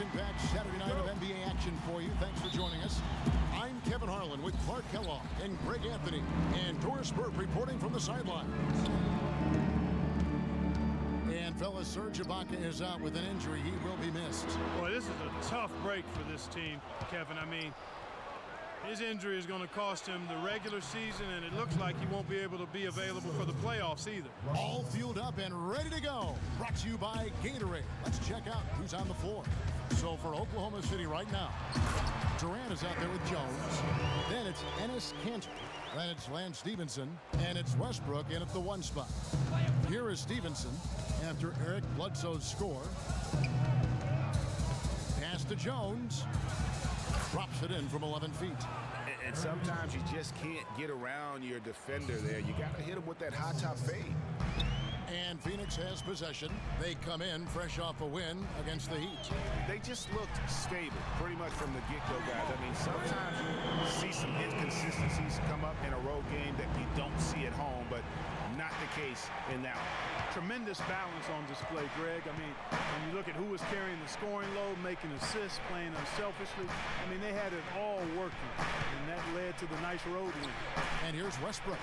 action-packed Saturday night of NBA action for you. Thanks for joining us. I'm Kevin Harlan with Clark Kellogg and Greg Anthony and Doris Burke reporting from the sideline. And fellas, Serge Ibaka is out with an injury. He will be missed. Boy, this is a tough break for this team, Kevin. I mean, his injury is going to cost him the regular season, and it looks like he won't be able to be available for the playoffs either. All fueled up and ready to go. Brought to you by Gatorade. Let's check out who's on the floor. So for Oklahoma City right now, Durant is out there with Jones. Then it's Enes Kanter. Then it's Lance Stevenson. And it's Westbrook in at the 1 spot. Here is Stevenson after Eric Bledsoe's score. Pass to Jones. Drops it in from 11 feet. And sometimes you just can't get around your defender there. You got to hit him with that high top fade. And Phoenix has possession. They come in fresh off a win against the Heat. They just looked stable pretty much from the get-go, guys. I mean, sometimes you see some inconsistencies come up in a road game that you don't see at home, but not the case in that one. Tremendous balance on display, Greg. I mean, when you look at who was carrying the scoring load, making assists, playing unselfishly, I mean, they had it all working, and that led to the nice road win. And here's Westbrook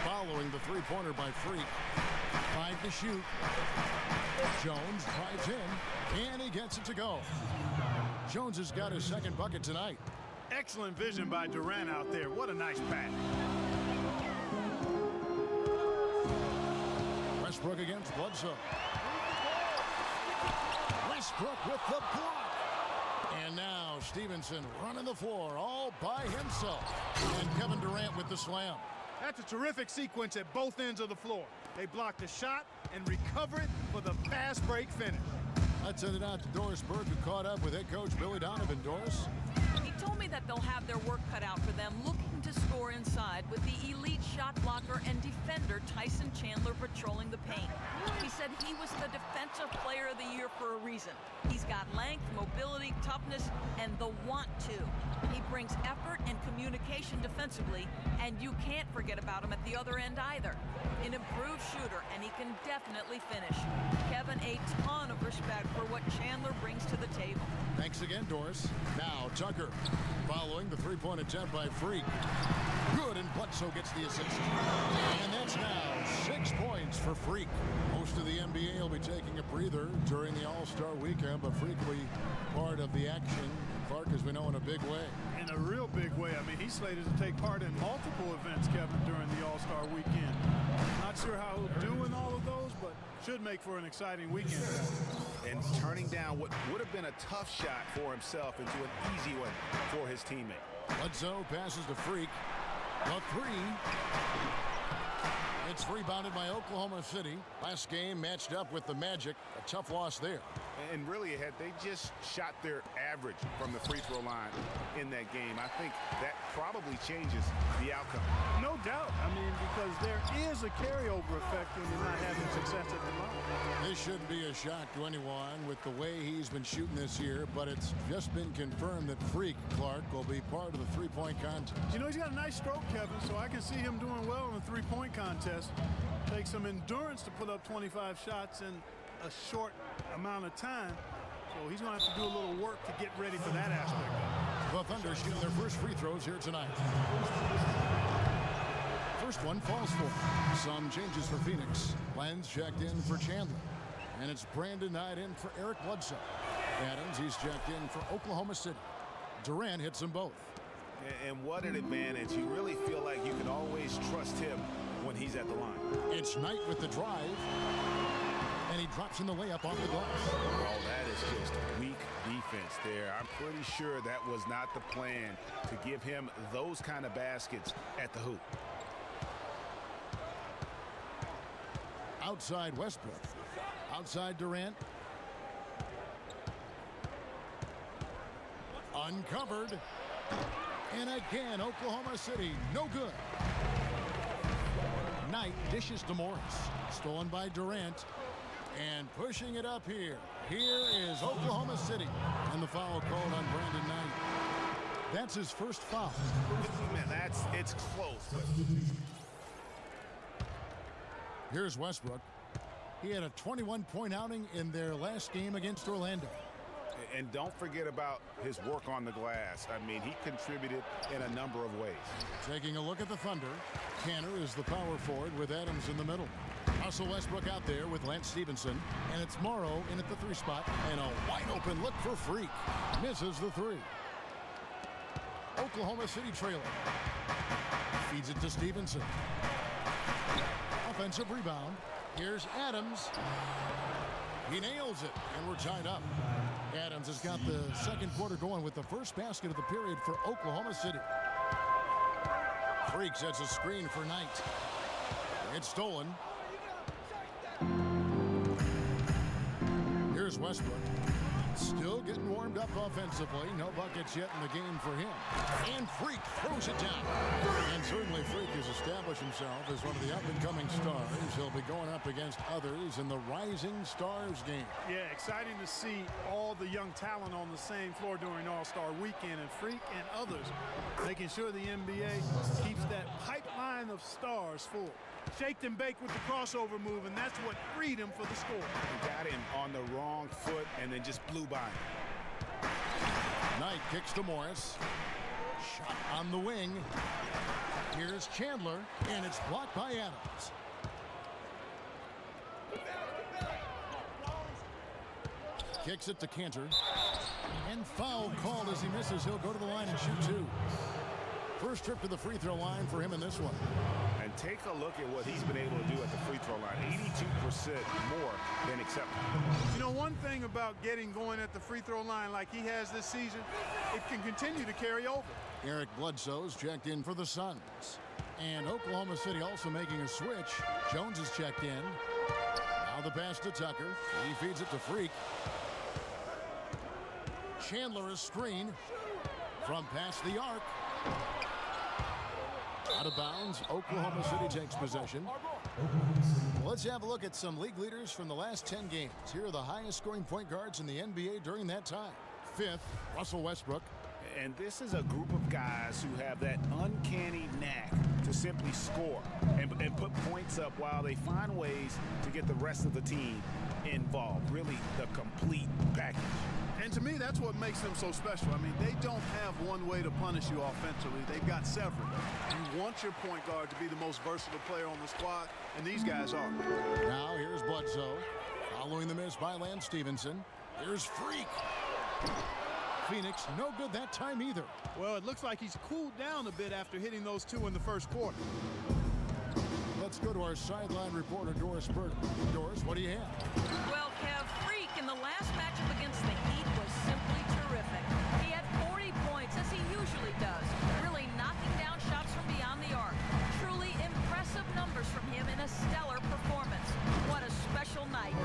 following the three-pointer by Freak. 5 to shoot. Jones drives in, and he gets it to go. Jones has got his second bucket tonight. Excellent vision by Durant out there. What a nice pass. Westbrook against Bledsoe. Westbrook with the block. And now Stevenson running the floor all by himself. And Kevin Durant with the slam. That's a terrific sequence at both ends of the floor. They blocked the shot and recover it for the fast break finish. Let's send it out to Doris Burke, who caught up with head coach Billy Donovan. Doris? He told me that they'll have their work cut out for them looking to score inside with the elite shot blocker and defender Tyson Chandler patrolling the paint. He said he was the defensive player of the year for a reason. He's got length, mobility, toughness, and the want to. He brings effort and communication defensively, and you can't forget about him at the other end either. An improved shooter, and he can definitely finish. Kevin, a ton of respect for what Chandler brings to the table. Thanks again, Doris. Now Tucker following the three-point attempt by Freak. Good, and Bledsoe gets the assist. And that's now 6 points for Freak. Most of the NBA will be taking a breather during the All-Star weekend, but Freak will be part of the action. Clark, as we know, in a big way. In a real big way. I mean, he's slated to take part in multiple events, Kevin, during the All-Star weekend. Not sure how he'll do in all of those, but should make for an exciting weekend. And turning down what would have been a tough shot for himself into an easy one for his teammate. Bledsoe passes to Freak. The three. It's rebounded by Oklahoma City. Last game matched up with the Magic. A tough loss there. And really, had they just shot their average from the free throw line in that game, I think that probably changes the outcome. No doubt. I mean, because there is a carryover effect when you're not having success at the line. This shouldn't be a shock to anyone with the way he's been shooting this year, but it's just been confirmed that Freak Clark will be part of the three-point contest. You know, he's got a nice stroke, Kevin, so I can see him doing well in the three-point contest. Takes some endurance to put up 25 shots in a short amount of time, so he's going to have to do a little work to get ready for that aspect. The Thunder shooting their first free throws here tonight. First one falls for. Some changes for Phoenix. Lenz checked in for Chandler. And it's Brandon Knight in for Eric Bledsoe. Adams, he's checked in for Oklahoma City. Durant hits them both. And what an advantage. You really feel like you can always trust him when he's at the line. It's Knight with the drive. And he drops in the layup off the glass. Oh, that is just weak defense there. I'm pretty sure that was not the plan to give him those kind of baskets at the hoop. Outside Westbrook. Outside Durant. Uncovered. And again, Oklahoma City, no good. Knight dishes to Morris. Stolen by Durant. And pushing it up here. Here is Oklahoma City. And the foul called on Brandon Knight. That's his first foul. Man, it's close. Here's Westbrook. He had a 21-point outing in their last game against Orlando. And don't forget about his work on the glass. I mean, he contributed in a number of ways. Taking a look at the Thunder, Canner is the power forward with Adams in the middle. Russell Westbrook out there with Lance Stevenson, and it's Morrow in at the 3 spot, and a wide-open look for Freak. Misses the 3. Oklahoma City trailing. Feeds it to Stevenson. Offensive rebound. Here's Adams. He nails it, and we're tied up. Adams has got the second quarter going with the first basket of the period for Oklahoma City. Freak sets a screen for Knight. It's stolen. Here's Westbrook. Still getting warmed up offensively. No buckets yet in the game for him. And Freak throws it down. And certainly Freak has established himself as one of the up-and-coming stars. He'll be going up against others in the Rising Stars game. Yeah, exciting to see all the young talent on the same floor during All-Star Weekend, and Freak and others making sure the NBA keeps that pipeline of stars full. Shaked and baked with the crossover move, and that's what freed him for the score. He got him on the wrong foot and then just blew by him. Knight kicks to Morris. Shot on the wing. Here's Chandler, and it's blocked by Adams. Kicks it to Cantor. And foul called as he misses. He'll go to the line and shoot 2. First trip to the free throw line for him in this one. And take a look at what he's been able to do at the free throw line. 82% more than acceptable. You know, one thing about getting going at the free throw line like he has this season, it can continue to carry over. Eric Bledsoe's checked in for the Suns. And Oklahoma City also making a switch. Jones is checked in. Now the pass to Tucker. He feeds it to Freak. Chandler is screen from past the arc. Out of bounds, Oklahoma City takes possession. Let's have a look at some league leaders from the last 10 games. Here are the highest scoring point guards in the NBA during that time. 5th, Russell Westbrook. And this is a group of guys who have that uncanny knack to simply score and put points up while they find ways to get the rest of the team involved. Really the complete package. And to me, that's what makes them so special. I mean, they don't have one way to punish you offensively. They've got several. You want your point guard to be the most versatile player on the squad, and these guys are. Now here's Bledsoe. Following the miss by Lance Stevenson. Here's Freak. Phoenix, no good that time either. Well, it looks like he's cooled down a bit after hitting those 2 in the first quarter. Let's go to our sideline reporter, Doris Burton. Doris, what do you have? Well, Kev, Freak in the last matchup against the Heat was simply terrific. He had 40 points, as he usually does, really knocking down shots from beyond the arc. Truly impressive numbers from him in a stellar performance. What a special night.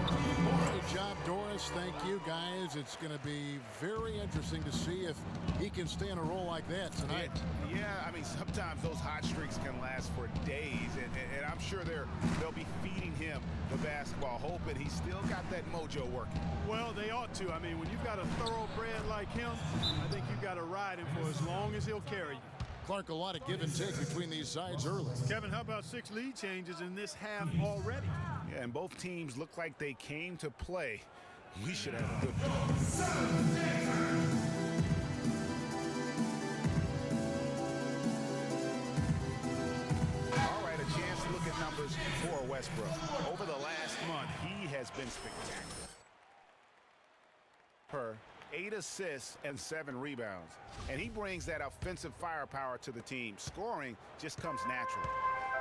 Good job, Doris. Thank you, guys. It's going to be very interesting to see if he can stay on a roll like that tonight. Yeah, I mean, sometimes those hot streaks can last for days, and I'm sure they'll be feeding him the basketball, hoping he's still got that mojo working. Well, they ought to. I mean, when you've got a thoroughbred like him, I think you've got to ride him for as long as he'll carry you. Clark, a lot of give and take between these sides early. Kevin, how about 6 lead changes in this half already? Yeah, and both teams look like they came to play. We should have a good game. All right, a chance to look at numbers for Westbrook. Over the last month, he has been spectacular. 8 assists and 7 rebounds. And he brings that offensive firepower to the team. Scoring just comes naturally.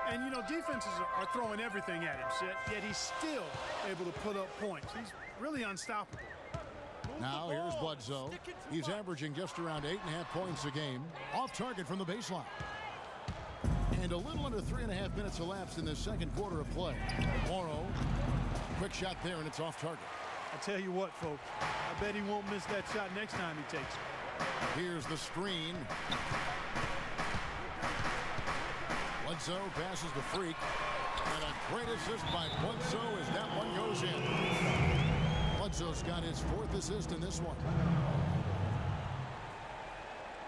And, you know, defenses are throwing everything at him, yet he's still able to put up points. He's really unstoppable. Now here's Bledsoe. He's averaging just around 8.5 points a game. Off target from the baseline. And a little under 3.5 minutes elapsed in the second quarter of play. Morrow, quick shot there, and it's off target. I'll tell you what, folks. I bet he won't miss that shot next time he takes it. Here's the screen. Bledsoe passes the Freak. And a great assist by Bledsoe as that one goes in. Bledsoe's got his 4th assist in this one.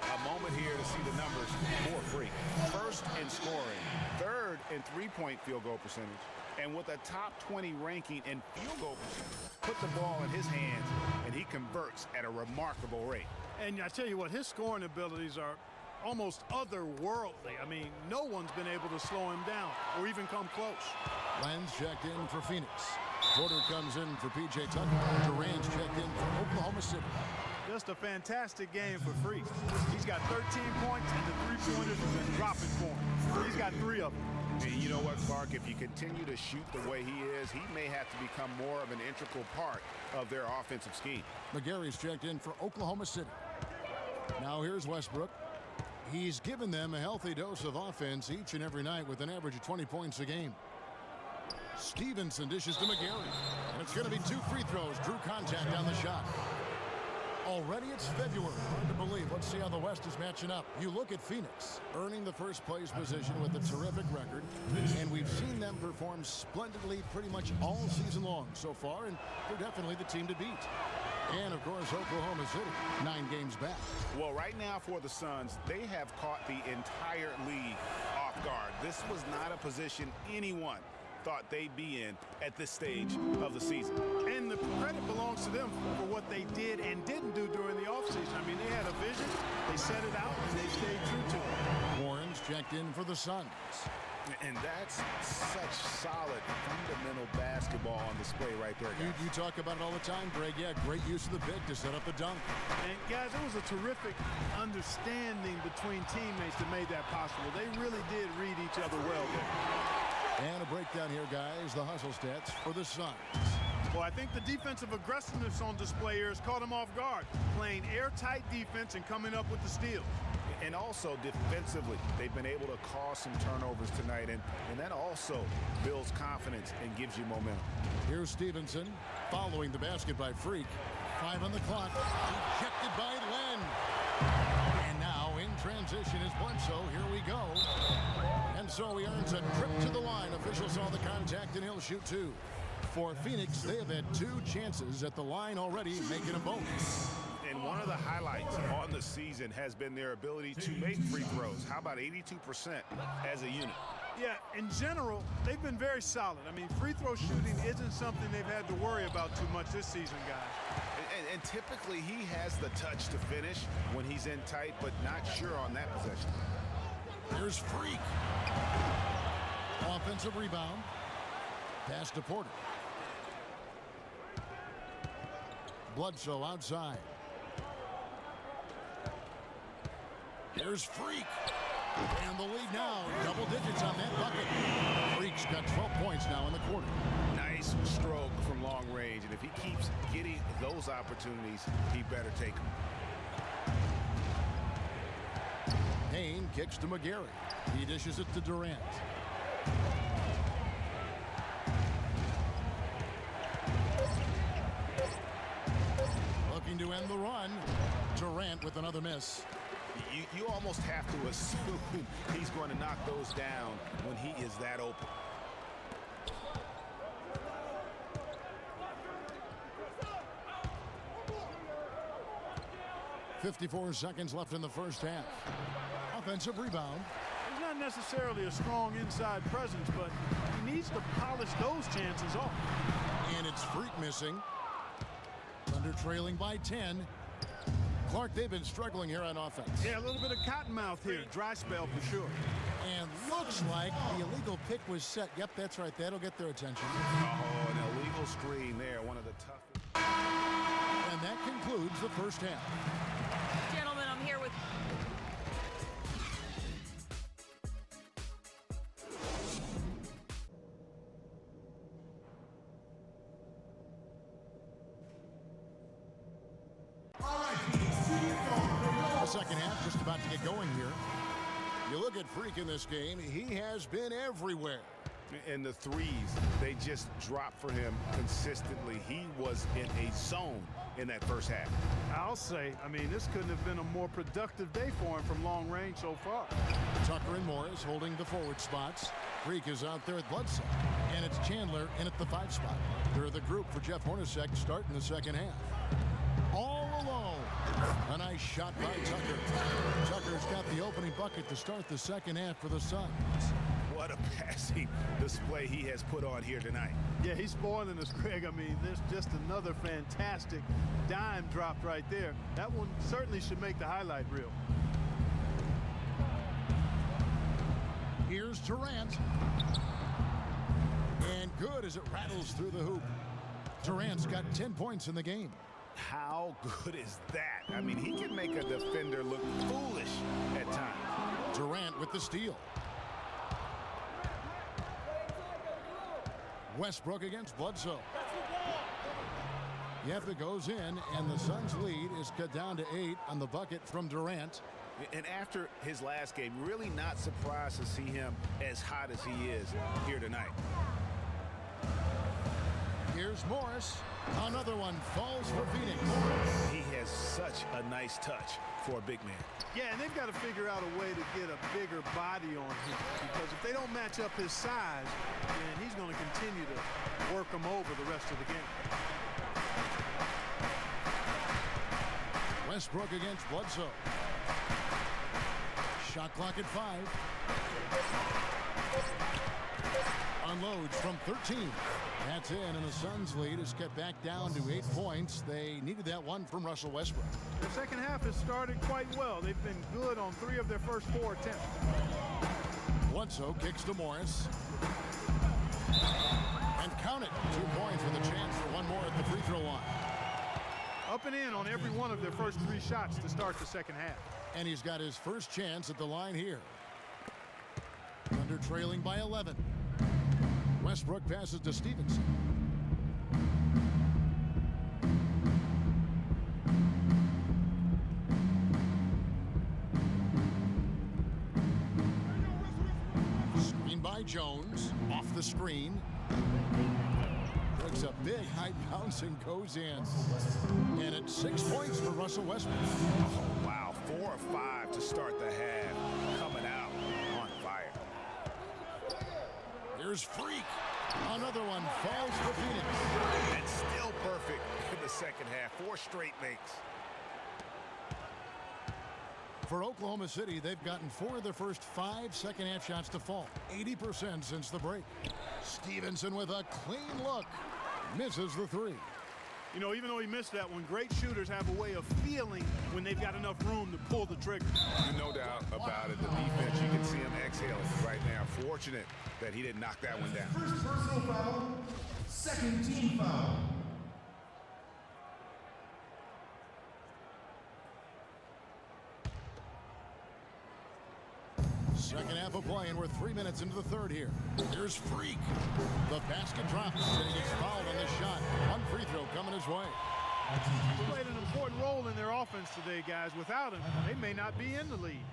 A moment here to see the numbers for Freak. 1st in scoring, 3rd in 3-point field goal percentage, And with a top 20 ranking in field goal percentage, put the ball in his hands, and he converts at a remarkable rate. And I tell you what, his scoring abilities are almost otherworldly. I mean, no one's been able to slow him down or even come close. Lenz checked in for Phoenix. Porter comes in for P.J. Tucker. Durant's checked in for Oklahoma City. Just a fantastic game for Freak. He's got 13 points, and the three-pointers have been dropping for him. He's got 3 of them. And you know what, Clark? If you continue to shoot the way he is, he may have to become more of an integral part of their offensive scheme. McGary's checked in for Oklahoma City. Now here's Westbrook. He's given them a healthy dose of offense each and every night with an average of 20 points a game. Stevenson dishes to McGary. And it's going to be 2 free throws. Drew contact on the shot. Already it's February. Hard to believe. Let's see how the West is matching up. You look at Phoenix, earning the first place position with a terrific record. And we've seen them perform splendidly pretty much all season long so far. And they're definitely the team to beat. And, of course, Oklahoma City, 9 games back. Well, right now for the Suns, they have caught the entire league off guard. This was not a position anyone thought they'd be in at this stage of the season. And the credit belongs to them for what they did and didn't do during the offseason. I mean, they had a vision, they set it out, and they stayed true to it. Warren's checked in for the Suns. And that's such solid, fundamental basketball on display right there, guys. You talk about it all the time, Greg. Yeah, great use of the pick to set up the dunk. And, guys, it was a terrific understanding between teammates that made that possible. They really did read each other well there. And a breakdown here, guys. The hustle stats for the Suns. Well, I think the defensive aggressiveness on display here has caught them off guard, playing airtight defense and coming up with the steals. And also defensively, they've been able to cause some turnovers tonight, and that also builds confidence and gives you momentum. Here's Stevenson following the basket by Freak. 5 on the clock. Ejected by Len. And now in transition is Bledsoe. Here we go. And so he earns a trip to the line. Official saw the contact, and he'll shoot 2. For Phoenix, they have had 2 chances at the line already, making them both. And one of the highlights on the season has been their ability to make free throws. How about 82% as a unit? Yeah, in general, they've been very solid. I mean, free throw shooting isn't something they've had to worry about too much this season, guys. And typically he has the touch to finish when he's in tight, but not sure on that possession. Here's Freak. Offensive rebound. Pass to Porter. Bledsoe outside. Here's Freak. And the lead now, double digits on that bucket. Freak's got 12 points now in the quarter. Nice stroke from long range, and if he keeps getting those opportunities, he better take them. Payne kicks to McGary. He dishes it to Durant. Looking to end the run. Durant with another miss. You almost have to assume he's going to knock those down when he is that open. .54 seconds left in the first half. Offensive rebound. He's not necessarily a strong inside presence, but he needs to polish those chances off. And it's Freak missing. Thunder trailing by 10. Clark, they've been struggling here on offense. Yeah, a little bit of cottonmouth here. Dry spell for sure. And looks like the illegal pick was set. Yep, that's right. That'll get their attention. Oh, an illegal screen there. One of the toughest. And that concludes the first half. Gentlemen, I'm here with... The second half just about to get going here. You look at Freak in this game, he has been everywhere. And the threes, they just dropped for him consistently. He was in a zone in that first half. I'll say, I mean, this couldn't have been a more productive day for him from long range so far. Tucker and Morris holding the forward spots. Freak is out there at Bledsoe. And it's Chandler in at the 5 spot. They're the group for Jeff Hornacek starting the second half. All alone. A nice shot by Tucker. Tucker's got the opening bucket to start the second half for the Suns. what a passing display he has put on here tonight. Yeah, he's spoiling us, Greg. I mean, there's just another fantastic dime dropped right there. That one certainly should make the highlight reel. Here's Durant. And good as it rattles through the hoop. Durant's got 10 points in the game. How good is that? I mean, he can make a defender look foolish at times. Durant with the steal. Westbrook against Bledsoe. Yeffa goes in, and the Suns' lead is cut down to 8 on the bucket from Durant. And after his last game, really not surprised to see him as hot as he is here tonight. Here's Morris. Another one falls for Phoenix. He has such a nice touch for a big man. Yeah, and they've got to figure out a way to get a bigger body on him, because if they don't match up his size, then he's going to continue to work him over the rest of the game. Westbrook against Bledsoe. Shot clock at 5. Unloads from 13. That's in, and the Suns' lead is cut back down to 8 points. They needed that one from Russell Westbrook. The second half has started quite well. They've been good on 3 of their first 4 attempts. Bledsoe kicks to Morris. And count it. 2 points with a chance for one more at the free throw line. Up and in on every one of their first 3 shots to start the second half. And he's got his first chance at the line here. Thunder trailing by 11. Westbrook passes to Stevenson. Screen by Jones. Off the screen. Brings a big high bounce and goes in. And it's 6 points for Russell Westbrook. Oh, wow, 4 or 5 to start the half. Coming out on fire. Here's Freak. Another one falls for Phoenix. And still perfect in the second half. 4 straight makes. For Oklahoma City, they've gotten 4 of their first 5 second-half shots to fall. 80% since the break. Stevenson with a clean look. Misses the 3. You know, even though he missed that one, great shooters have a way of feeling when they've got enough room to pull the trigger. No doubt about it. The defense, you can see him exhaling right now. Fortunate that he didn't knock that one down. First personal foul, second team foul. Second half of play, and we're 3 minutes into the third here. Here's Freak. The basket drops, and he gets fouled on this shot. One free throw coming his way. He's played an important role in their offense today, guys. Without him, they may not be in the lead.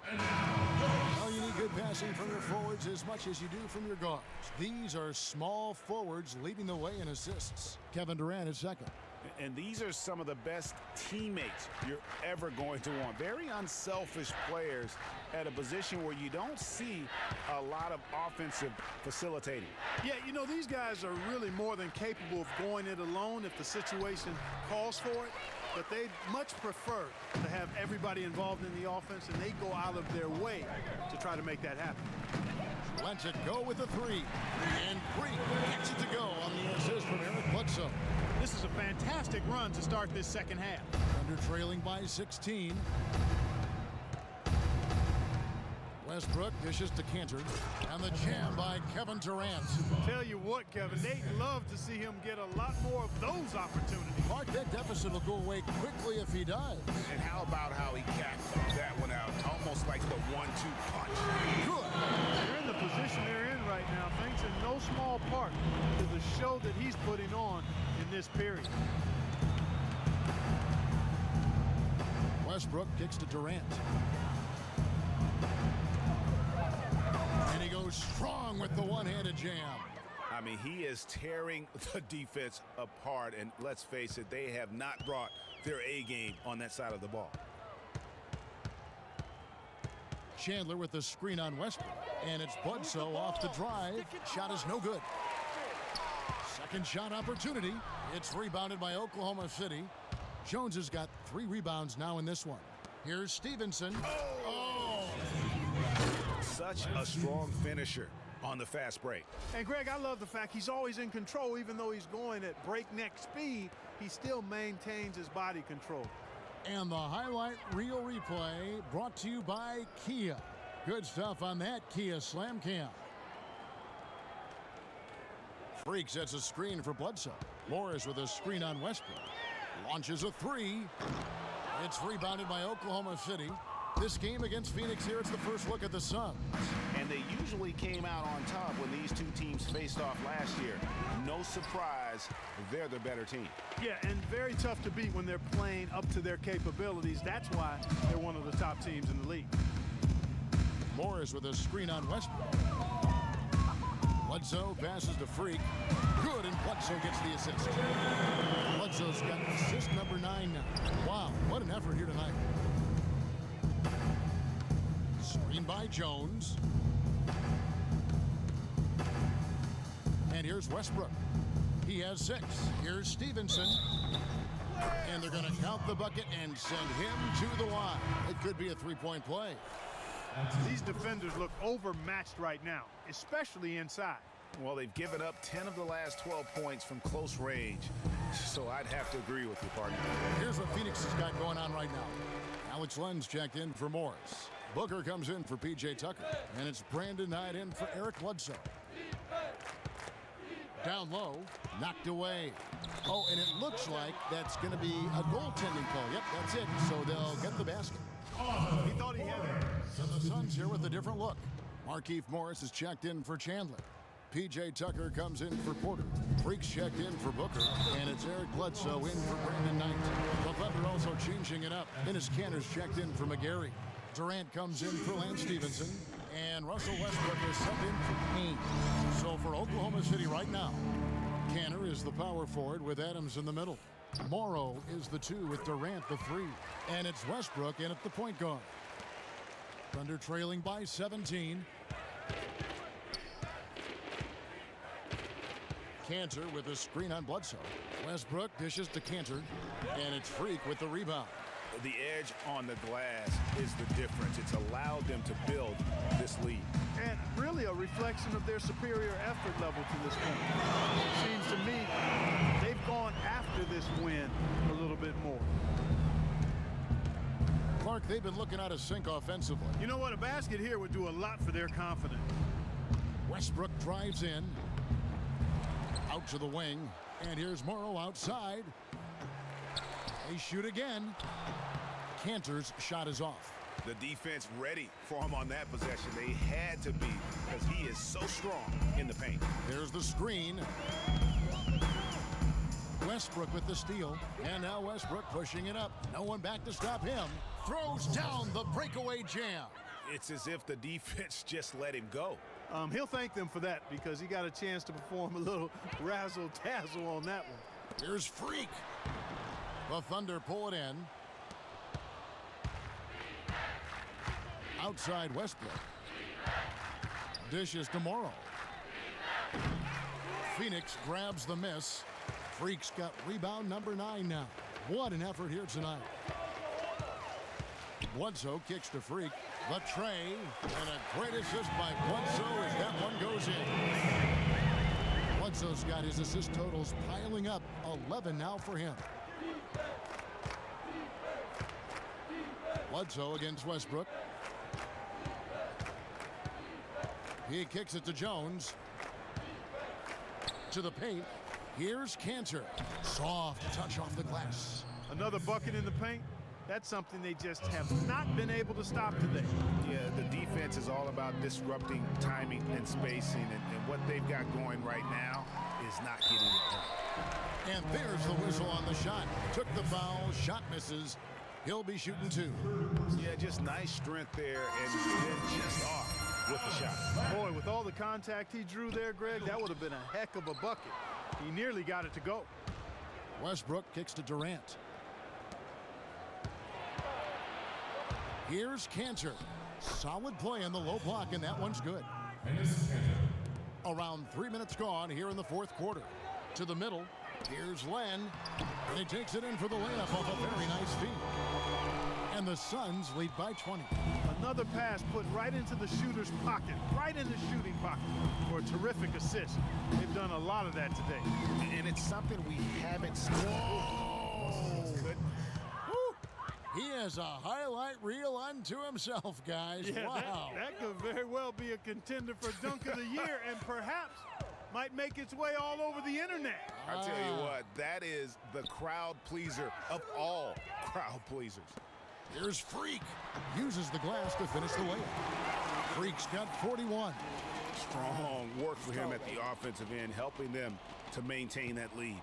Well, you need good passing from your forwards as much as you do from your guards. These are small forwards leading the way in assists. Kevin Durant is second. And these are some of the best teammates you're ever going to want. Very unselfish players at a position where you don't see a lot of offensive facilitating. Yeah, you know, these guys are really more than capable of going it alone if the situation calls for it. But they much prefer to have everybody involved in the offense, and they go out of their way to try to make that happen. Lets it go with a 3. And Freak gets it to go on the assist from Eric Bledsoe. This is a fantastic run to start this second half. Under trailing by 16. Westbrook dishes to Cantor. And the jam by Kevin Durant. Tell you what, Kevin, they'd love to see him get a lot more of those opportunities. Mark, that deficit will go away quickly if he does. And how about how he capped that one out? Almost like the 1-2 punch. Good. They're in the position they're in right now, thanks in no small part to the show that he's putting on in this period. Westbrook kicks to Durant. And he goes strong with the one-handed jam. I mean, he is tearing the defense apart. And let's face it, they have not brought their A game on that side of the ball. Chandler with the screen on Westbrook. And it's Bledsoe off the drive. Shot is no good. Second shot opportunity. It's rebounded by Oklahoma City. Jones has got 3 rebounds now in this one. Here's Stevenson. Oh, such a strong finisher on the fast break. And Greg, I love the fact he's always in control. Even though he's going at breakneck speed, he still maintains his body control. And the highlight reel replay brought to you by Kia. Good stuff on that Kia Slam Cam. Freak sets a screen for Bledsoe. Morris with a screen on Westbrook. Launches a three. It's rebounded by Oklahoma City. This game against Phoenix here, it's the first look at the Suns. And they usually came out on top when these two teams faced off last year. No surprise, they're the better team. Yeah, and very tough to beat when they're playing up to their capabilities. That's why they're one of the top teams in the league. Morris with a screen on Westbrook. Bledsoe passes to Freak. Good, and Bledsoe gets the assist. Bledsoe's got assist number 9 now. Wow, what an effort here tonight. Screen by Jones. And here's Westbrook. He has 6. Here's Stevenson. And they're going to count the bucket and send him to the line. It could be a three-point play. These defenders look overmatched right now, especially inside. Well, they've given up 10 of the last 12 points from close range. So I'd have to agree with you, partner. Here's what Phoenix has got going on right now. Alex Len's checked in for Morris. Booker comes in for P.J. Tucker. And it's Brandon Knight in for Eric Bledsoe. Down low, knocked away. Oh, and it looks like that's going to be a goaltending call. Yep, that's it. So they'll get the basket. He thought he had it. So the Suns here with a different look. Markieff Morris is checked in for Chandler. P.J. Tucker comes in for Porter. Freaks checked in for Booker. And it's Eric Bledsoe in for Brandon Knight. The Thunder also changing it up. Ennis Kanter's checked in for McGarry. Durant comes in for Lance Stevenson. And Russell Westbrook is subbed in for Payne. So for Oklahoma City right now, Kanter is the power forward with Adams in the middle. Morrow is the 2 with Durant the 3. And it's Westbrook in at the point guard. Thunder trailing by 17. Kanter with a screen on Bledsoe. Westbrook dishes to Kanter. And it's Freak with the rebound. The edge on the glass is the difference. It's allowed them to build this lead. And really a reflection of their superior effort level to this point. Seems to me they've gone after this win a little bit more. Clark, they've been looking out of sync offensively. You know what? A basket here would do a lot for their confidence. Westbrook drives in. Out to the wing. And here's Morrow outside. They shoot again. Kanter's shot is off. The defense ready for him on that possession. They had to be because he is so strong in the paint. There's the screen. Westbrook with the steal. And now Westbrook pushing it up. No one back to stop him. Throws down the breakaway jam. It's as if the defense just let him go. He'll thank them for that because he got a chance to perform a little razzle-dazzle on that one. Here's Freak. The Thunder pull it in. Outside Westbrook. Dishes to Morrow. Phoenix grabs the miss. Freak's got rebound number 9 now. What an effort here tonight. Bledsoe kicks to Freak. The tray. And a great assist by Bledsoe as that one goes in. Bledsoe's got his assist totals piling up. 11 now for him. Bledsoe against Westbrook. He kicks it to Jones. To the paint. Here's Kanter. Soft touch off the glass. Another bucket in the paint. That's something they just have not been able to stop today. Yeah, the defense is all about disrupting timing and spacing, and what they've got going right now is not getting it done. And there's the whistle on the shot. Took the foul, shot misses. He'll be shooting 2. Yeah, just nice strength there, and then just off with the shot. Boy, with all the contact he drew there, Greg, that would have been a heck of a bucket. He nearly got it to go. Westbrook kicks to Durant. Here's Kanter. Solid play in the low block, and that one's good. Around 3 minutes gone here in the fourth quarter. To the middle. Here's Len, and he takes it in for the layup off a very nice feed. And the Suns lead by 20. Another pass put right into the shooter's pocket, right in the shooting pocket for a terrific assist. They've done a lot of that today. And it's something we haven't seen. Whoa. He has a highlight reel unto himself, guys. Yeah, wow. That could very well be a contender for Dunk of the Year and perhaps might make its way all over the internet. I tell you what, that is the crowd pleaser of all crowd pleasers. Here's Freak. Uses the glass to finish the layup. Freak's got 41. Strong work for him at the offensive end, helping them to maintain that lead.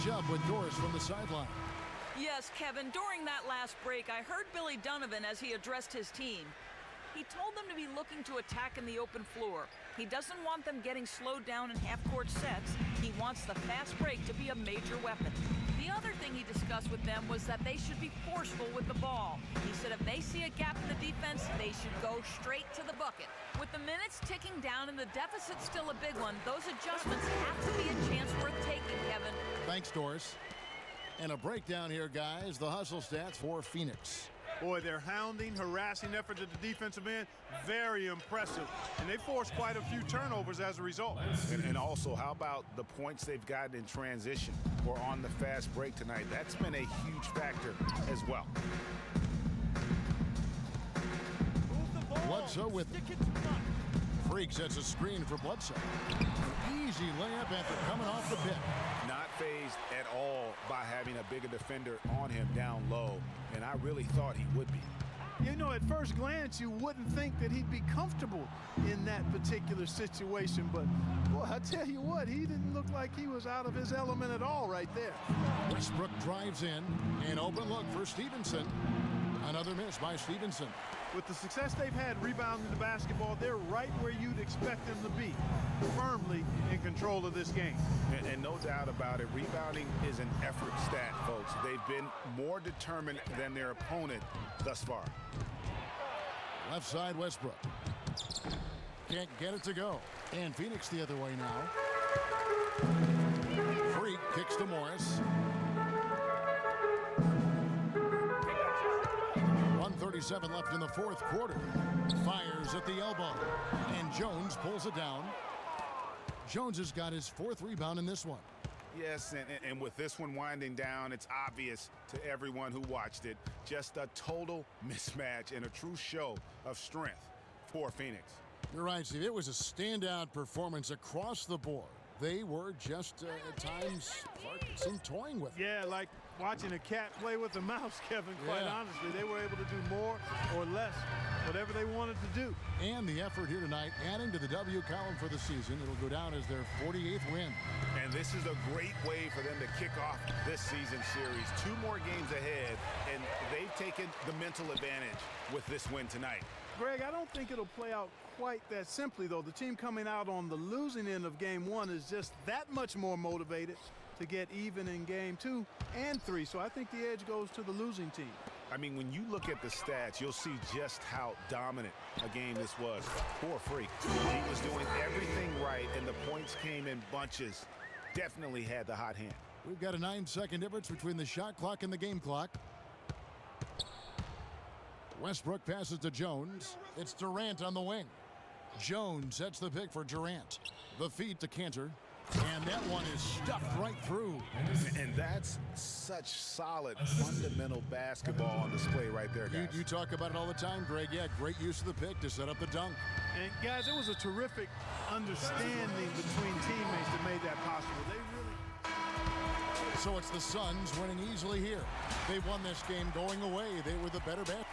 Up with Doris from the sideline. Yes, Kevin, during that last break, I heard Billy Donovan as he addressed his team. He told them to be looking to attack in the open floor. He doesn't want them getting slowed down in half-court sets. He wants the fast break to be a major weapon. The other thing he discussed with them was that they should be forceful with the ball. He said if they see a gap in the defense, they should go straight to the bucket. With the minutes ticking down and the deficit still a big one, those adjustments have to be a chance worth taking, Kevin. Thanks, Doris. And a breakdown here, guys. The hustle stats for Phoenix. Boy, their hounding, harassing efforts at the defensive end, very impressive. And they forced quite a few turnovers as a result. And also, how about the points they've gotten in transition or on the fast break tonight? That's been a huge factor as well. Bledsoe with it. Freak sets a screen for Bledsoe. Easy layup after coming off the pick. Not fazed at all by having a bigger defender on him down low, and I really thought he would be. You know, at first glance, you wouldn't think that he'd be comfortable in that particular situation, but boy, I tell you what, he didn't look like he was out of his element at all right there. Westbrook drives in, an open look for Stevenson. Another miss by Stevenson. With the success they've had rebounding the basketball, they're right where you'd expect them to be, firmly in control of this game. And no doubt about it, rebounding is an effort stat, folks. They've been more determined than their opponent thus far. Left side, Westbrook. Can't get it to go. And Phoenix the other way now. Freak kicks to Morris. 1:37 left in the fourth quarter. Fires at the elbow. And Jones pulls it down. Jones has got his fourth rebound in this one. Yes, and with this one winding down, it's obvious to everyone who watched it. Just a total mismatch and a true show of strength for Phoenix. You're right, Steve. It was a standout performance across the board. They were just, at times, Parkinson toying with it. Yeah, like watching a cat play with a mouse, Kevin, quite honestly. They were able to do more or less, whatever they wanted to do. And the effort here tonight, adding to the W column for the season. It'll go down as their 48th win. And this is a great way for them to kick off this season series. 2 more games ahead, and they've taken the mental advantage with this win tonight. Greg, I don't think it'll play out quite that simply, though. The team coming out on the losing end of game 1 is just that much more motivated to get even in game 2 and 3. So I think the edge goes to the losing team. I mean, when you look at the stats, you'll see just how dominant a game this was. Poor Freak. He was doing everything right, and the points came in bunches. Definitely had the hot hand. We've got a 9-second difference between the shot clock and the game clock. Westbrook passes to Jones. It's Durant on the wing. Jones sets the pick for Durant. The feed to Cantor. And that one is stuffed right through. And that's such solid, fundamental basketball on display right there, guys. You talk about it all the time, Greg. Yeah, great use of the pick to set up the dunk. And, guys, it was a terrific understanding between teammates that made that possible. They really... So it's the Suns winning easily here. They won this game going away. They were the better bet.